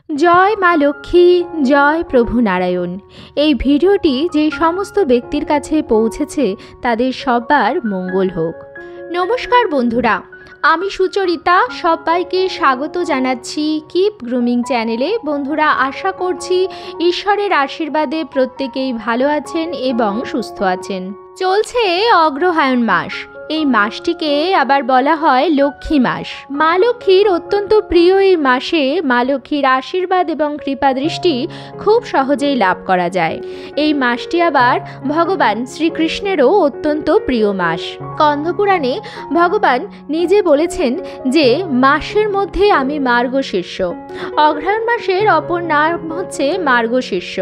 জয় মা লক্ষ্মী, জয় প্রভু নারায়ণ। এই ভিডিওটি যে সমস্ত ব্যক্তির কাছে পৌঁছেছে তাদের সবার মঙ্গল হোক। নমস্কার বন্ধুরা, আমি সুচরিতা সবাইকে স্বাগত জানাচ্ছি কিপ গ্রুমিং চ্যানেলে। বন্ধুরা, আশা করছি ঈশ্বরের আশীর্বাদে প্রত্যেকেই ভালো আছেন এবং সুস্থ আছেন। চলছে অগ্রহায়ণ মাস। এই মাসটিকে আবার বলা হয় লক্ষ্মী মাস। মা লক্ষ্মীর অত্যন্ত প্রিয় এই মাসে মা লক্ষ্মীর আশীর্বাদ এবং কৃপা দৃষ্টি খুব সহজেই লাভ করা যায়। এই মাসটি আবার ভগবান শ্রীকৃষ্ণেরও অত্যন্ত প্রিয় মাস। স্কন্দপুরাণে ভগবান নিজে বলেছেন যে মাসের মধ্যে আমি মার্গশীর্ষ। অগ্রহায়ণ মাসের অপর নাম হচ্ছে মার্গশীর্ষ।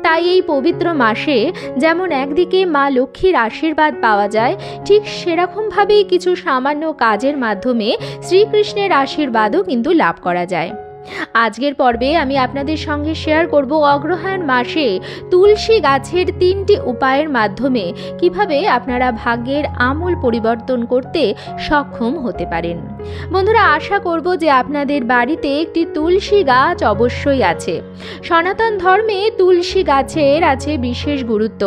তাই এই পবিত্র মাসে যেমন একদিকে মা লক্ষ্মীর আশীর্বাদ পাওয়া যায়, ঠিক সেরকমভাবেই কিছু সামান্য কাজের মাধ্যমে শ্রীকৃষ্ণের আশীর্বাদও কিন্তু লাভ করা যায়। আজকের পর্বে আমি আপনাদের সঙ্গে শেয়ার করব অগ্রহায়ণ মাসে তুলসী গাছের 3টি উপায়ের মাধ্যমে কিভাবে আপনারা ভাগ্যের আমূল পরিবর্তন করতে সক্ষম হতে পারেন। বন্ধুরা, আশা করব যে আপনাদের বাড়িতে একটি তুলসী গাছ অবশ্যই আছে। সনাতন ধর্মে তুলসী গাছের আছে বিশেষ গুরুত্ব।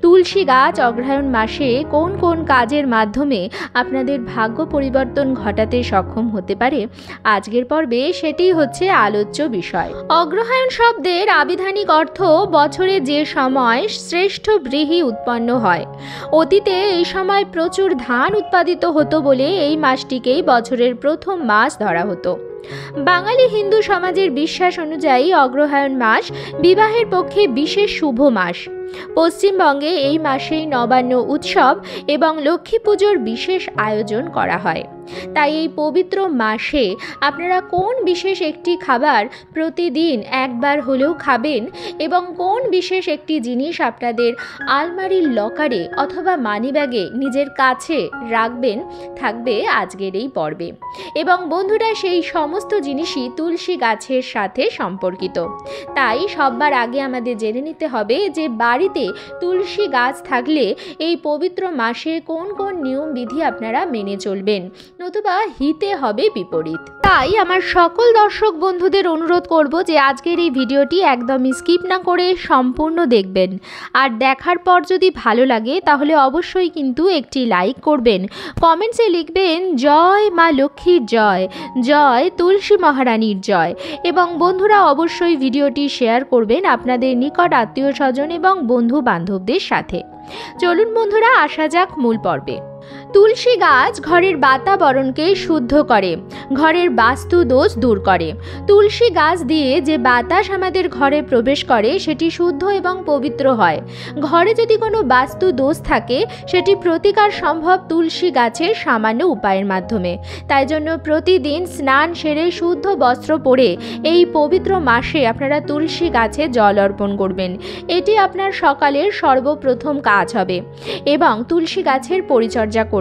তুলসী গাছ অগ্রহায়ণ মাসে কোন কোন কাজের মাধ্যমে আপনাদের ভাগ্য পরিবর্তন ঘটাতে সক্ষম হতে পারে, আজকের পর্বে সেটিই হচ্ছে আলোচ্য বিষয়। অগ্রহায়ণ শব্দের আবিধানিক অর্থ বছরে যে সময় শ্রেষ্ঠ ব্রীহি উৎপন্ন হয়। অতীতে এই সময় প্রচুর ধান উৎপাদিত হতো বলে এই মাসটিকেই বছরের প্রথম মাস ধরা হতো। বাঙালি হিন্দু সমাজের বিশ্বাস অনুযায়ী অগ্রহায়ণ মাস বিবাহের পক্ষে বিশেষ শুভ মাস। পশ্চিমবঙ্গে এই মাসেই নবান্ন উৎসব এবং লক্ষ্মী পুজোর বিশেষ আয়োজন করা হয়। তাই এই পবিত্র মাসে আপনারা কোন বিশেষ একটি খাবার প্রতিদিন একবার হলেও খাবেন এবং কোন বিশেষ একটি জিনিস আপনাদের আলমারির লকারে অথবা মানিব্যাগে নিজের কাছে রাখবেন থাকবে আজকের এই পর্বে। এবং বন্ধুরা, সেই সমস্ত জিনিসই তুলসী গাছের সাথে সম্পর্কিত। তাই সবার আগে আমাদের জেনে নিতে হবে যে বাড়িতে তুলসী গাছ থাকলে এই পবিত্র মাসে কোন কোন নিয়ম বিধি আপনারা মেনে চলবেন, নতুবা হিতে হবে বিপরীত। তাই আমার সকল দর্শক বন্ধুদের অনুরোধ করব যে আজকের এই ভিডিওটি একদমই স্কিপ না করে সম্পূর্ণ দেখবেন। আর দেখার পর যদি ভালো লাগে তাহলে অবশ্যই কিন্তু একটি লাইক করবেন, কমেন্টসে লিখবেন জয় মা লক্ষ্মীর জয়, জয় তুলসী মহারানীর জয়। এবং বন্ধুরা, অবশ্যই ভিডিওটি শেয়ার করবেন আপনাদের নিকট আত্মীয় স্বজন এবং বন্ধু বান্ধবদের সাথে। চলুন বন্ধুরা, আসা যাক মূল পর্বে। তুলসী গাছ ঘরের বাতাবরণকে শুদ্ধ করে, ঘরের বাস্তু দোষ দূর করে। তুলসী গাছ দিয়ে যে বাতাস আমাদের ঘরে প্রবেশ করে সেটি শুদ্ধ এবং পবিত্র হয়। ঘরে যদি কোনো বাস্তু দোষ থাকে সেটি প্রতিকার সম্ভব তুলসী গাছের সামান্য উপায়ের মাধ্যমে। তাই জন্য প্রতিদিন স্নান সেরে শুদ্ধ বস্ত্র পরে এই পবিত্র মাসে আপনারা তুলসী গাছে জল অর্পণ করবেন। এটি আপনার সকালের সর্বপ্রথম কাজ হবে। এবং তুলসী গাছের পরিচর্যা করবেন।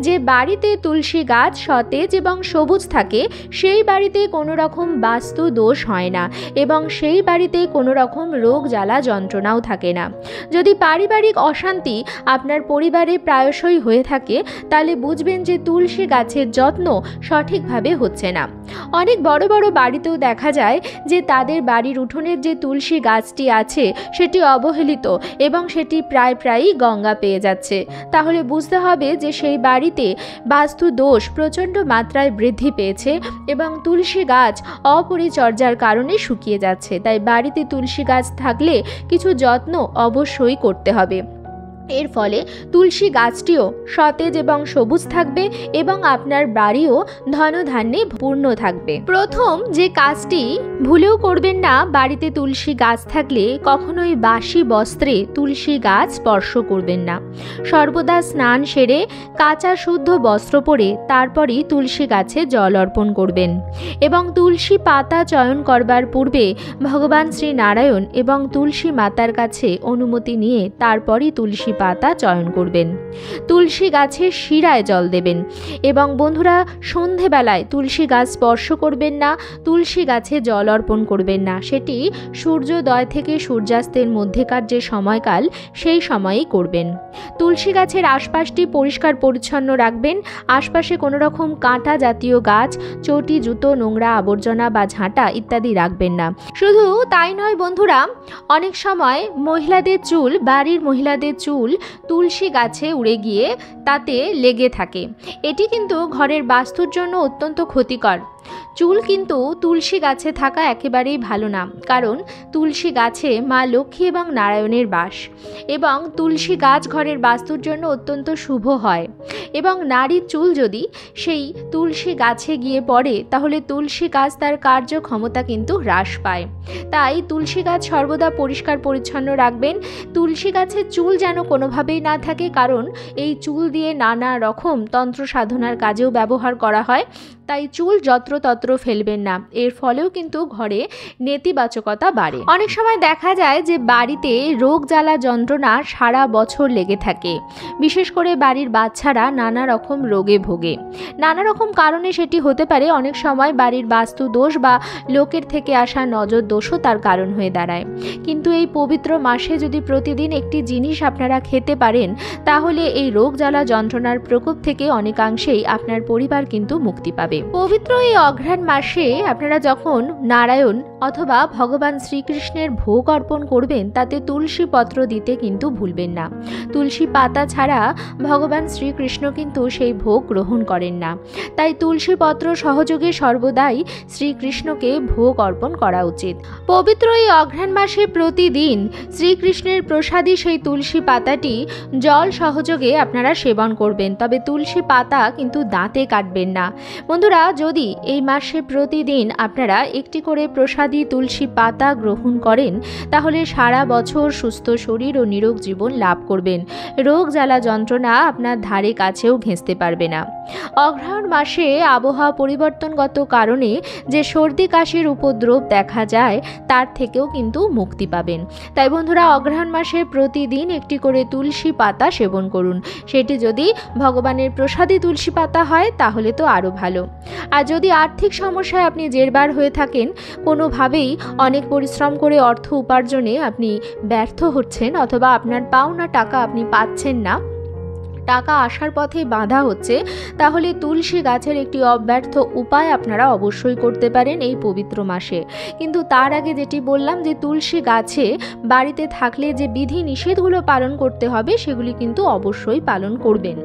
যে বাড়িতে তুলসী গাছ সতেজ এবং সবুজ থাকে সেই বাড়িতে কোনো রকম বাস্তু দোষ হয় না এবং সেই বাড়িতে কোনো রকম রোগ জ্বালা যন্ত্রণাও থাকে না। যদি পারিবারিক অশান্তি আপনার পরিবারে প্রায়শই হয়ে থাকে তাহলে বুঝবেন যে তুলসী গাছের যত্ন সঠিকভাবে হচ্ছে না। অনেক বড় বড় বাড়িতেও দেখা যায় যে তাদের বাড়ির উঠোনের যে তুলসী গাছটি আছে সেটি অবহেলিত এবং সেটি প্রায়ই গঙ্গা পেয়ে যাচ্ছে। তাহলে বুঝতে হবে যে সেই বাড়িতে বাস্তু দোষ প্রচণ্ড মাত্রায় বৃদ্ধি পেয়েছে এবং তুলসী গাছ অপরিচর্যার কারণে শুকিয়ে যাচ্ছে। তাই বাড়িতে তুলসী গাছ থাকলে কিছু যত্ন অবশ্যই করতে হবে। এর ফলে তুলসী গাছটিও সতেজ এবং সবুজ থাকবে এবং আপনার বাড়িও ধনধান্যে পূর্ণ থাকবে। প্রথম যে কাজটি ভুলেও করবেন না, বাড়িতে তুলসী গাছ থাকলে কখনোই বাসি বস্ত্রে তুলসী গাছ স্পর্শ করবেন না। সর্বদা স্নান সেরে কাঁচা শুদ্ধ বস্ত্র পরে তারপরই তুলসী গাছে জল অর্পণ করবেন। এবং তুলসী পাতা চয়ন করবার পূর্বে ভগবান শ্রী নারায়ণ এবং তুলসী মাতার কাছে অনুমতি নিয়ে তারপরই তুলসী পাতা চয়ন করবেন। তুলসী গাছের শিরায় জল দেবেন এবং বন্ধুরা সন্ধেবেলায় তুলসী গাছ স্পর্শ করবেন না, তুলসী গাছে জল অর্পণ করবেন না। সেটি সূর্যোদয় থেকে সূর্যাস্তের মধ্যেকার যে সময়কাল সেই সময়েই করবেন। তুলসী গাছের আশপাশটি পরিষ্কার পরিচ্ছন্ন রাখবেন। আশপাশে কোনো রকম কাঁটা জাতীয় গাছ, চটি, জুতো, নোংরা আবর্জনা বা ঝাঁটা ইত্যাদি রাখবেন না। শুধু তাই নয় বন্ধুরা, অনেক সময় বাড়ির মহিলাদের চুল তুলসী গাছে উড়ে গিয়ে তাতে লেগে থাকে। এটি কিন্তু ঘরের বাস্তুর জন্য অত্যন্ত ক্ষতিকর। চুল কিন্তু তুলসী গাছে থাকা একেবারেই ভালো না, কারণ তুলসী গাছে মা লক্ষ্মী এবং নারায়ণের বাস এবং তুলসী গাছ ঘরের বাস্তুর জন্য অত্যন্ত শুভ হয়। এবং নারীর চুল যদি সেই তুলসী গাছে গিয়ে পড়ে তাহলে তুলসী গাছ তার কার্যক্ষমতা কিন্তু হ্রাস পায়। তাই তুলসী গাছ সর্বদা পরিষ্কার পরিচ্ছন্ন রাখবেন। তুলসী গাছের চুল যেন কোনোভাবেই না থাকে, কারণ এই চুল দিয়ে নানা রকম তন্ত্র সাধনার কাজেও ব্যবহার করা হয়। তাই চুল যত্রতত্র ফেলবেন না, এর ফলেও কিন্তু ঘরে নেতিবাচকতা বাড়ে। অনেক সময় দেখা যায় যে বাড়িতে রোগ জ্বালা যন্ত্রণা সারা বছর লেগে থাকে। বিশেষ করে বাড়ির বাচ্চারা নানা রকম রোগে ভোগে। নানা রকম কারণে সেটি হতে পারে। অনেক সময় বাড়ির বাস্তু দোষ বা লোকের থেকে আসা নজর দোষও তার কারণ হয়ে দাঁড়ায়। কিন্তু এই পবিত্র মাসে যদি প্রতিদিন একটি জিনিস আপনারা খেতে পারেন তাহলে এই রোগ জ্বালা যন্ত্রণার প্রকোপ থেকে অনেকাংশেই আপনার পরিবার কিন্তু মুক্তি পাবে। পবিত্র এই অঘ্রাণ মাসে আপনারা যখন নারায়ণ অথবা ভগবান শ্রীকৃষ্ণের ভোগ অর্পণ করবেন তাতে তুলসী পত্র দিতে কিন্তু ভুলবেন না। তুলসী পাতা ছাড়া ভগবান শ্রীকৃষ্ণ কিন্তু সেই ভোগ গ্রহণ করেন না। তাই তুলসী পত্র সহযোগে সর্বদাই শ্রীকৃষ্ণকে ভোগ অর্পণ করা উচিত। পবিত্র এই অঘ্রাণ মাসে প্রতিদিন শ্রীকৃষ্ণের প্রসাদী সেই তুলসী পাতাটি জল সহযোগে আপনারা সেবন করবেন। তবে তুলসী পাতা কিন্তু দাঁতে কাটবেন না। বন্ধুরা, যদি এই মাসে প্রতিদিন আপনারা একটি করে প্রসাদী তুলসী পাতা গ্রহণ করেন তাহলে সারা বছর সুস্থ শরীর ও নিরোগ জীবন লাভ করবেন। রোগ জ্বালা যন্ত্রণা আপনার ধারে কাছেও ঘেঁষতে পারবে না। অঘ্রাণ মাসে আবহাওয়া পরিবর্তনগত কারণে যে সর্দি কাশির উপদ্রব দেখা যায় তার থেকেও কিন্তু মুক্তি পাবেন। তাই বন্ধুরা, অঘ্রাণ মাসে প্রতিদিন একটি করে তুলসী পাতা সেবন করুন। সেটি যদি ভগবানের প্রসাদী তুলসী পাতা হয় তাহলে তো আরও ভালো। আর যদি আর্থিক সমস্যায় আপনি জেরবার হয়ে থাকেন, কোনোভাবেই অনেক পরিশ্রম করে অর্থ উপার্জনে আপনি ব্যর্থ হচ্ছেন অথবা আপনার পাওনা টাকা আপনি পাচ্ছেন না, টাকা আসার পথে বাধা হচ্ছে, তাহলে তুলসী গাছের একটি অব্যর্থ উপায় আপনারা অবশ্যই করতে পারেন এই পবিত্র মাসে। কিন্তু তার আগে যেটি বললাম যে তুলসী গাছে বাড়িতে থাকলে যে বিধি নিষেধগুলো পালন করতে হবে সেগুলি কিন্তু অবশ্যই পালন করবেন।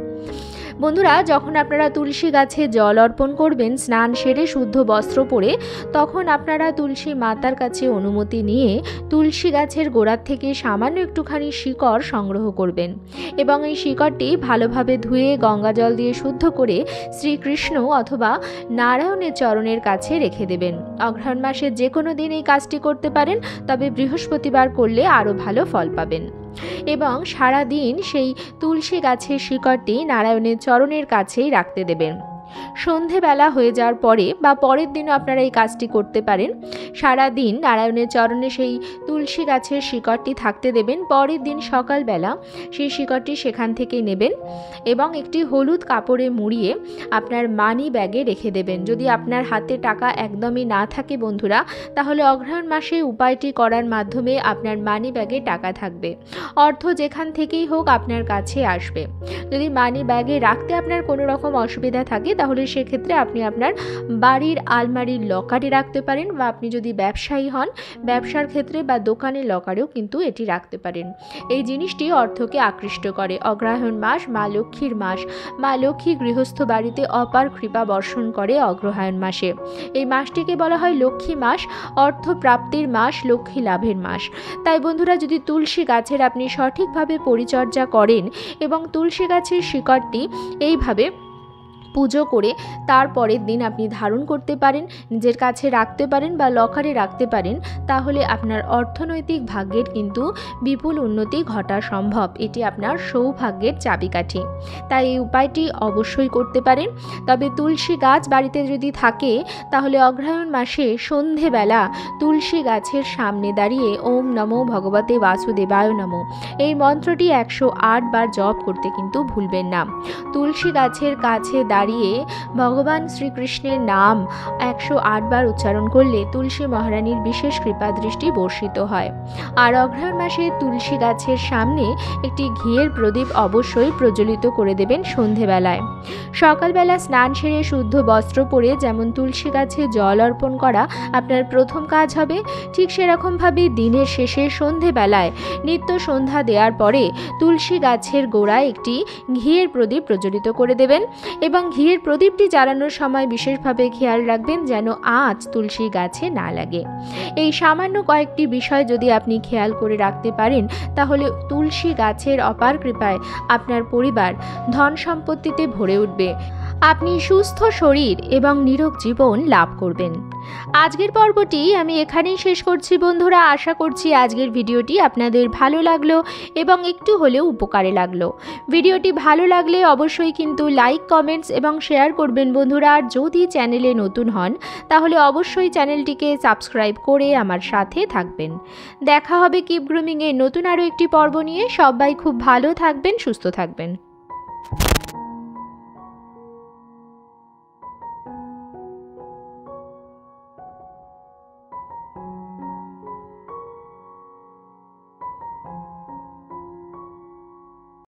বন্ধুরা, যখন আপনারা তুলসী গাছে জল অর্পণ করবেন স্নান সেরে শুদ্ধ বস্ত্র পরে, তখন আপনারা তুলসী মাতার কাছে অনুমতি নিয়ে তুলসী গাছের গোড়ার থেকে সামান্য একটুখানি শিকড় সংগ্রহ করবেন এবং এই শিকড়টি ভালোভাবে ধুয়ে গঙ্গা জল দিয়ে শুদ্ধ করে শ্রীকৃষ্ণ অথবা নারায়ণের চরণের কাছে রেখে দেবেন। অঘ্রাণ মাসে যে কোনো দিন এই কাজটি করতে পারেন, তবে বৃহস্পতিবার করলে আরও ভালো ফল পাবেন। এবং সারা দিন সেই তুলসী গাছের শিকড়টি নারায়ণের চরণের কাছেই রাখতে দেবেন। সন্ধেবেলা হয়ে যাওয়ার পরে বা পরের দিনও আপনারা এই কাজটি করতে পারেন। সারা দিন নারায়ণের চরণে সেই তুলসী গাছের শিকড়টি থাকতে দেবেন। পরের দিন সকালবেলা সেই শিকড়টি সেখান থেকে নেবেন এবং একটি হলুদ কাপড়ে মুড়িয়ে আপনার মানি ব্যাগে রেখে দেবেন। যদি আপনার হাতে টাকা একদমই না থাকে বন্ধুরা, তাহলে অঘ্রাণ মাসে উপায়টি করার মাধ্যমে আপনার মানি ব্যাগে টাকা থাকবে। অর্থ যেখান থেকেই হোক আপনার কাছে আসবে। যদি মানি ব্যাগে রাখতে আপনার কোনো রকম অসুবিধা থাকে তাহলে সেক্ষেত্রে আপনি আপনার বাড়ির আলমারির লকারে রাখতে পারেন, বা আপনি যদি ব্যবসায়ী হন ব্যবসার ক্ষেত্রে বা দোকানের লকারেও কিন্তু এটি রাখতে পারেন। এই জিনিসটি অর্থকে আকৃষ্ট করে। অগ্রহায়ণ মাস মা লক্ষ্মীর মাস। মা লক্ষ্মী গৃহস্থ বাড়িতে অপার কৃপা বর্ষণ করে অগ্রহায়ণ মাসে। এই মাসটিকে বলা হয় লক্ষ্মী মাস, অর্থ প্রাপ্তির মাস, লক্ষ্মী লাভের মাস। তাই বন্ধুরা, যদি তুলসী গাছের আপনি সঠিকভাবে পরিচর্যা করেন এবং তুলসী গাছের শিকড়টি এইভাবে পুজো করে তারপরের দিন আপনি ধারণ করতে পারেন, নিজের কাছে রাখতে পারেন বা লকারে রাখতে পারেন, তাহলে আপনার অর্থনৈতিক ভাগ্যের কিন্তু বিপুল উন্নতি ঘটা সম্ভব। এটি আপনার সৌভাগ্যের চাবিকাঠি, তাই এই উপায়টি অবশ্যই করতে পারেন। তবে তুলসী গাছ বাড়িতে যদি থাকে তাহলে অগ্রহায়ণ মাসে সন্ধেবেলা তুলসী গাছের সামনে দাঁড়িয়ে ওম নমো ভগবতে বাসুদেবায় নমো এই মন্ত্রটি 108 বার জপ করতে কিন্তু ভুলবেন না। তুলসী গাছের কাছে দাঁড়িয়ে ভগবান শ্রীকৃষ্ণের নাম 108 বার উচ্চারণ করলে তুলসী মহারানীর বিশেষ কৃপা দৃষ্টি বর্ষিত হয়। আর অগ্রহায়ণ মাসে তুলসী গাছের সামনে একটি ঘিয়ের প্রদীপ অবশ্যই প্রজ্বলিত করে দেবেন সন্ধেবেলায়। সকালবেলা স্নান সেরে শুদ্ধ বস্ত্র পরে যেমন তুলসী গাছে জল অর্পণ করা আপনার প্রথম কাজ হবে, ঠিক সেরকমভাবে দিনের শেষে সন্ধেবেলায় নিত্য সন্ধ্যা দেওয়ার পরে তুলসী গাছের গোড়ায় একটি ঘিয়ের প্রদীপ প্রজ্বলিত করে দেবেন এবং ঘিয়ের প্রদীপটি জ্বালানোর সময় বিশেষভাবে খেয়াল রাখবেন যেন আঁচ তুলসী গাছে না লাগে। এই সামান্য কয়েকটি বিষয় যদি আপনি খেয়াল করে রাখতে পারেন তাহলে তুলসী গাছের অপার কৃপায় আপনার পরিবার ধন সম্পত্তিতে ভরে উঠবে, আপনি সুস্থ শরীর এবং নিরোগ জীবন লাভ করবেন। আজকের পর্বটি আমি এখানেই শেষ করছি বন্ধুরা। আশা করছি আজকের ভিডিওটি আপনাদের ভালো লাগলো এবং একটু হলেও উপকারে লাগলো। ভিডিওটি ভালো লাগলে অবশ্যই কিন্তু লাইক, কমেন্টস এবং শেয়ার করবেন বন্ধুরা। আর যদি চ্যানেলে নতুন হন তাহলে অবশ্যই চ্যানেলটিকে সাবস্ক্রাইব করে আমার সাথে থাকবেন। দেখা হবে কিপ গ্রুমিংয়ের নতুন আরও একটি পর্ব নিয়ে। সবাই খুব ভালো থাকবেন, সুস্থ থাকবেন।